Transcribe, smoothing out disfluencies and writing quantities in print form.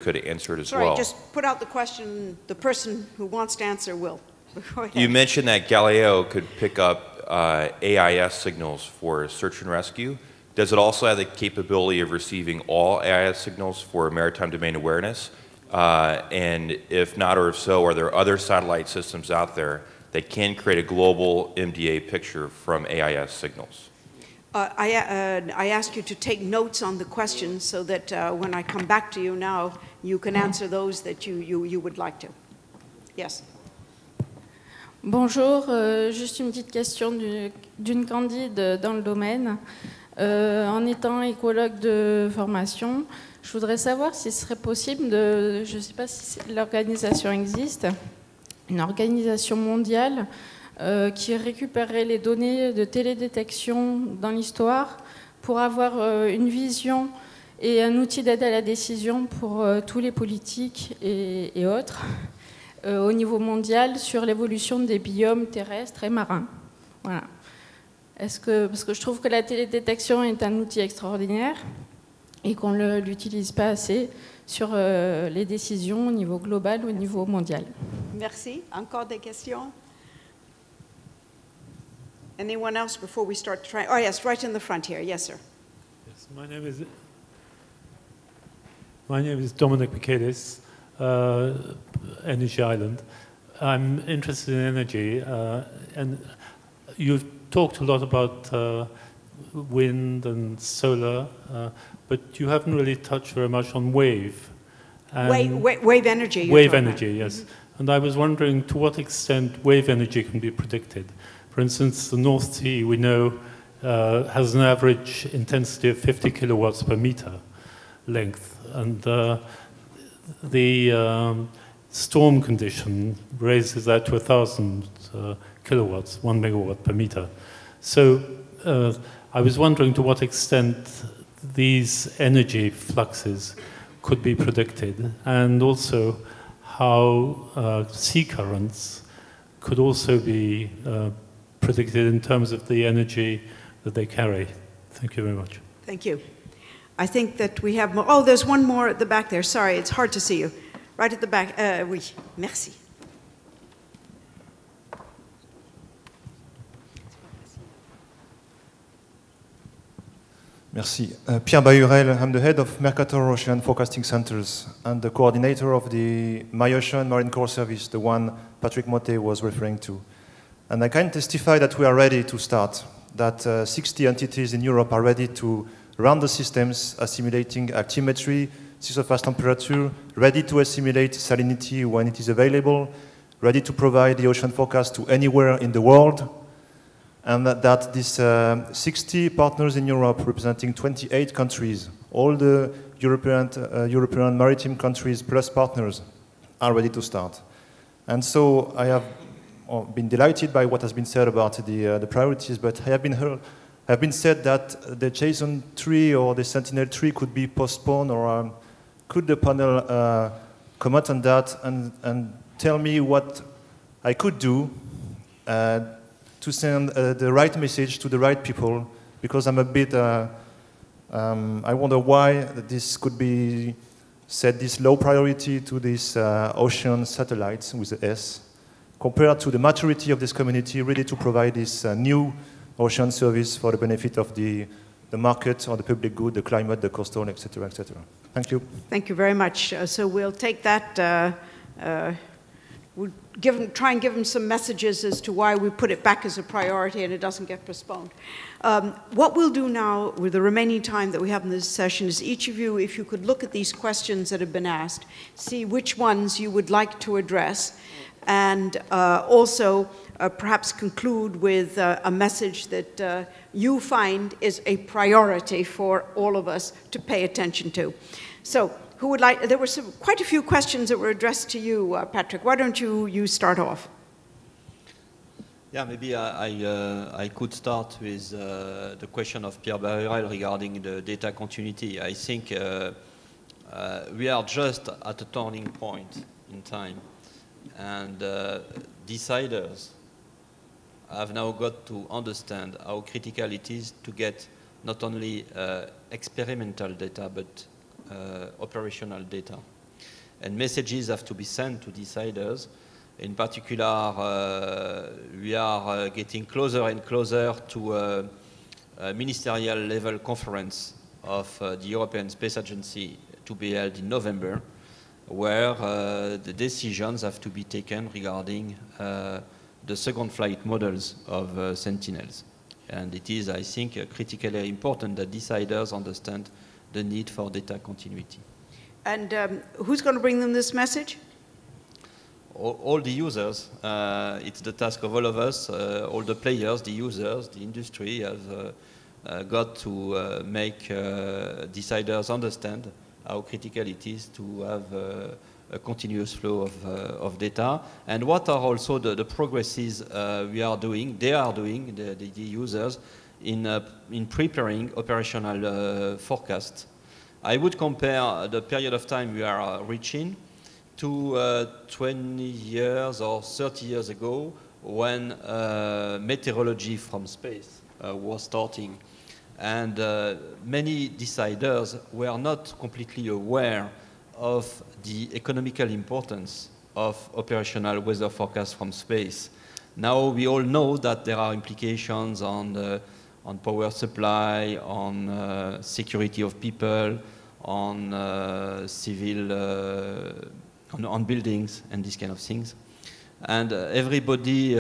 could answer it as Sorry, well. just put out the question. The person who wants to answer will. Go ahead. You mentioned that Galileo could pick up AIS signals for search and rescue. Does it also have the capability of receiving all AIS signals for maritime domain awareness? And if not, or if so, are there other satellite systems out there that can create a global MDA picture from AIS signals? I ask you to take notes on the questions so that when I come back to you now, you can answer those that you would like to. Yes. Bonjour, juste une petite question d'une candide dans le domaine. En étant écologue de formation, je voudrais savoir si ce serait possible de, je ne sais pas si l'organisation existe, une organisation mondiale qui récupérerait les données de télédétection dans l'histoire pour avoir une vision et un outil d'aide à la décision pour tous les politiques et autres au niveau mondial sur l'évolution des biomes terrestres et marins. Voilà. Parce que je trouve que la télédétection est un outil extraordinaire et qu'on ne l'utilise pas assez sur les décisions au niveau global ou au niveau mondial. Merci. Encore des questions? Anyone else before we start trying? Oh, yes, right in the front here. Yes, sir. Yes, my name is Dominic Michaelis, Energy Island. I'm interested in energy, and you've talked a lot about wind and solar, but you haven't really touched very much on wave. Wave energy. Wave energy, yes. And I was wondering to what extent wave energy can be predicted. For instance, the North Sea, we know, has an average intensity of 50 kilowatts per meter length. And the storm condition raises that to 1,000 kilowatts, 1 megawatt per meter. So I was wondering to what extent these energy fluxes could be predicted, and also how sea currents could also be predicted in terms of the energy that they carry. Thank you very much. Thank you. I think that we have more. Oh, there's one more at the back there. Sorry, it's hard to see you. Right at the back. Oui, merci. Merci. Pierre Erwes, I'm the head of Mercator Ocean Forecasting Centers and the coordinator of the My Ocean Marine Corps Service, the one Patrick Motte was referring to. And I can testify that we are ready to start, that 60 entities in Europe are ready to run the systems assimilating altimetry, sea surface temperature, ready to assimilate salinity when it is available, ready to provide the ocean forecast to anywhere in the world, and that these 60 partners in Europe representing 28 countries, all the European maritime countries plus partners are ready to start. And so I have been delighted by what has been said about the priorities, but I have been said that the JSON 3 or the Sentinel-3 could be postponed, or could the panel comment on that and tell me what I could do to send the right message to the right people, because I'm a bit, I wonder why this could be set this low priority to these ocean satellites with the S, compared to the maturity of this community ready to provide this new ocean service for the benefit of the market or the public good, the climate, the coastal, etc., etc. Thank you. Thank you very much. So we'll take that. We'll try and give them some messages as to why we put it back as a priority and it doesn't get postponed. What we'll do now with the remaining time that we have in this session is each of you, if you could look at these questions that have been asked, see which ones you would like to address, and also perhaps conclude with a message that you find is a priority for all of us to pay attention to. So, who would like? There were quite a few questions that were addressed to you, Patrick. Why don't you start off? Yeah, maybe I could start with the question of Pierre Erwes regarding the data continuity. I think we are just at a turning point in time, and deciders have now got to understand how critical it is to get not only experimental data but operational data. and messages have to be sent to deciders. In particular, we are getting closer and closer to a ministerial level conference of the European Space Agency to be held in November, where the decisions have to be taken regarding the second flight models of Sentinels. And it is, I think, critically important that deciders understand the need for data continuity. And who's going to bring them this message? All the users. It's the task of all of us, all the players, the users, the industry has got to make deciders understand how critical it is to have a continuous flow of data, and what are also the progresses we are doing, they are doing, the users, in preparing operational forecasts. I would compare the period of time we are reaching to 20 years or 30 years ago, when meteorology from space was starting. And many deciders were not completely aware of the economical importance of operational weather forecasts from space. Now we all know that there are implications on power supply, on security of people, on civil, on buildings and these kind of things. And everybody